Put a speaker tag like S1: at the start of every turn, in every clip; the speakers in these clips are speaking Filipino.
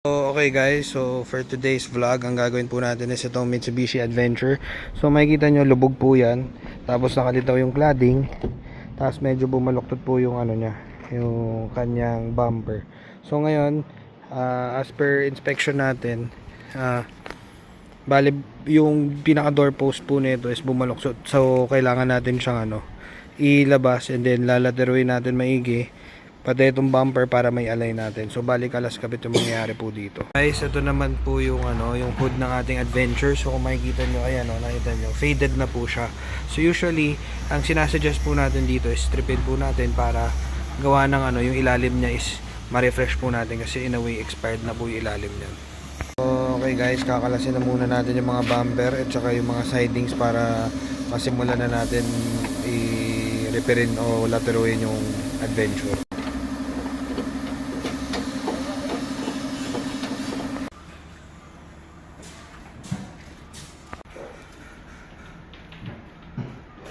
S1: Okay guys, so for today's vlog, ang gagawin po natin is itong Mitsubishi Adventure. So makikita nyo, lubog po yan. Tapos nakalitaw yung cladding. Tapos medyo bumaluktot po yung ano niya, yung kanyang bumper. So ngayon, as per inspection natin, bali yung pinaka door post po nito is bumaluktot. So kailangan natin siyang ilabas and then lalateruin natin maigi pati itong bumper para may align natin. So balik alas kapit yung mangyayari po dito. Guys, ito naman po yung yung hood ng ating Adventure. So kung makikita nyo, ayan nakita nyo, faded na po siya. So usually, ang sinasuggest po natin dito is stripin po natin para gawa ng yung ilalim niya is ma-refresh po natin kasi in a way expired na po yung ilalim niya. So, okay guys, kakalasin na muna natin yung mga bumper at saka yung mga sidings para masimulan na natin i-repairin o lateruin yung Adventure.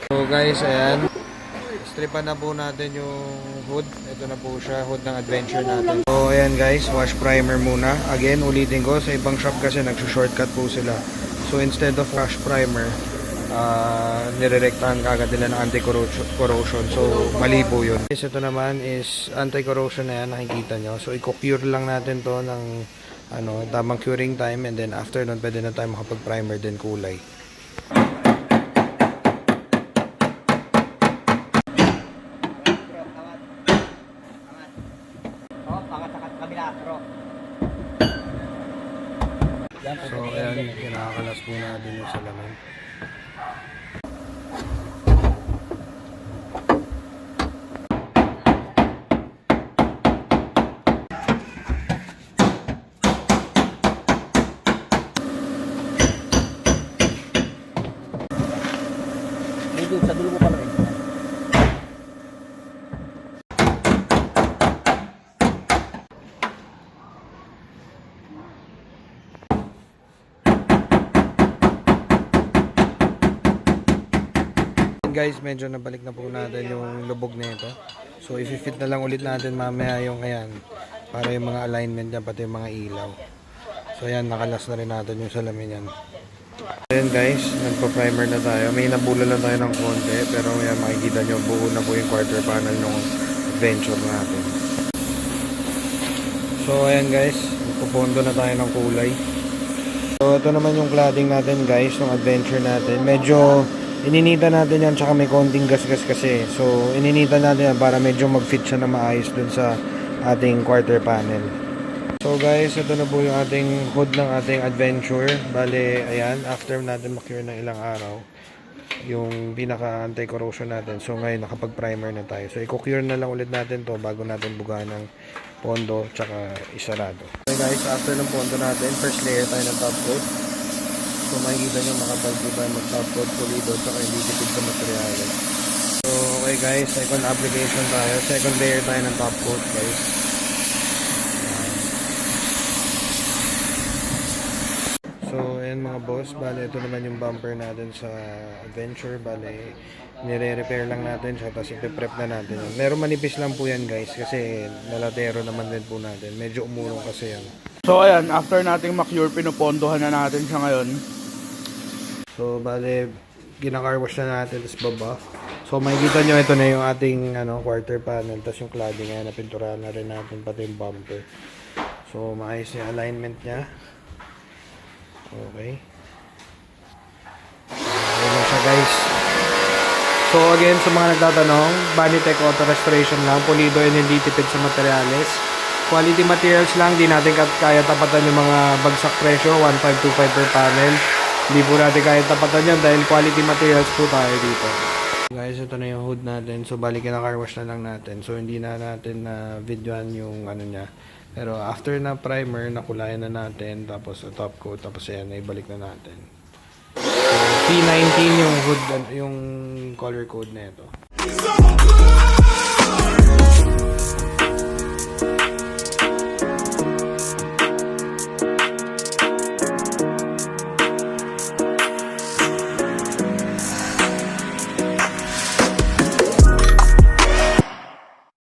S1: So guys, ayan, stripan na po natin yung hood. Ito na po siya, hood ng Adventure natin. So ayan guys, wash primer muna. Again, ulitin ko, sa ibang shop kasi nagsushortcut po sila. So instead of wash primer, nirerektahan kagad nila ng anti-corrosion. So mali po yun. Ito naman is anti-corrosion na yan, nakikita nyo. So i-cure lang natin to ng tamang curing time, and then after nun pwede na tayo makapag-primer din kulay. So ayan, kinakalas po natin yung salamin.
S2: Medyo sa dulo mo pala rin.
S1: Guys, medyo nabalik na po natin yung lubog nito. So i-fit na lang ulit natin mamaya yung para yung mga alignment niya pati yung mga ilaw. So ayan, nakalas na rin natin yung salamin yan. Ayan guys, nagpa-primer na tayo. May nabula lang tayo ng konti, pero ayan, makikita nyo buo na po yung quarter panel ng Adventure natin. So ayan guys, pupondo na tayo ng kulay. So ito naman yung cladding natin guys, yung Adventure natin. Medyo ininita natin yan, tsaka may konting gasgas kasi. So ininita natin yan para medyo mag-fit siya na maayos dun sa ating quarter panel. So guys, ito na po yung ating hood ng ating Adventure. Bale, ayan, after natin makure ng ilang araw yung pinaka anti-corrosion natin. So ngayon nakapag-primer na tayo. So i-cure na lang ulit natin to bago natin bugahan ng pondo tsaka isarado. So guys, after ng pondo natin, first layer tayo ng top coat. So makikita nyo, makapag-do tayo mag-top coat, pulido, tsaka hindi tipid sa materials. So okay guys, second application tayo. Second layer tayo ng top coat guys. So ayan mga boss, bale ito naman yung bumper natin sa Adventure. Bale nire-repair lang natin siya, tapos ipe-prep na natin yun. Meron manipis lang po yan guys kasi nalatero naman din po natin. Medyo umurong kasi yan.
S2: So ayan, after nating ma-cure, pinupondohan na natin siya ngayon.
S1: So bale gina-car wash na natin, tapos baba. So makikita nyo, ito na yung ating quarter panel, tapos yung cladding na pinturahan na rin natin pati yung bumper. So maayos yung alignment niya. Okay. Ayan siya guys. So again, sa mga nagtatanong, Vanitec Auto Restoration lang, pulido and hindi tipid sa materials. Quality materials lang, di natin kaya tapatan yung mga bagsak presyo, 1525 per panel. Hindi po natin kaya tapatan yan dahil quality materials po tayo dito. Guys, ito na yung hood natin. So balikin na car wash na lang natin. So hindi na natin na videoan yung niya. Pero after na primer, nakulayan na natin, tapos top coat, tapos ayan, ibalik na natin. So, P19 yung hood, yung color code na ito.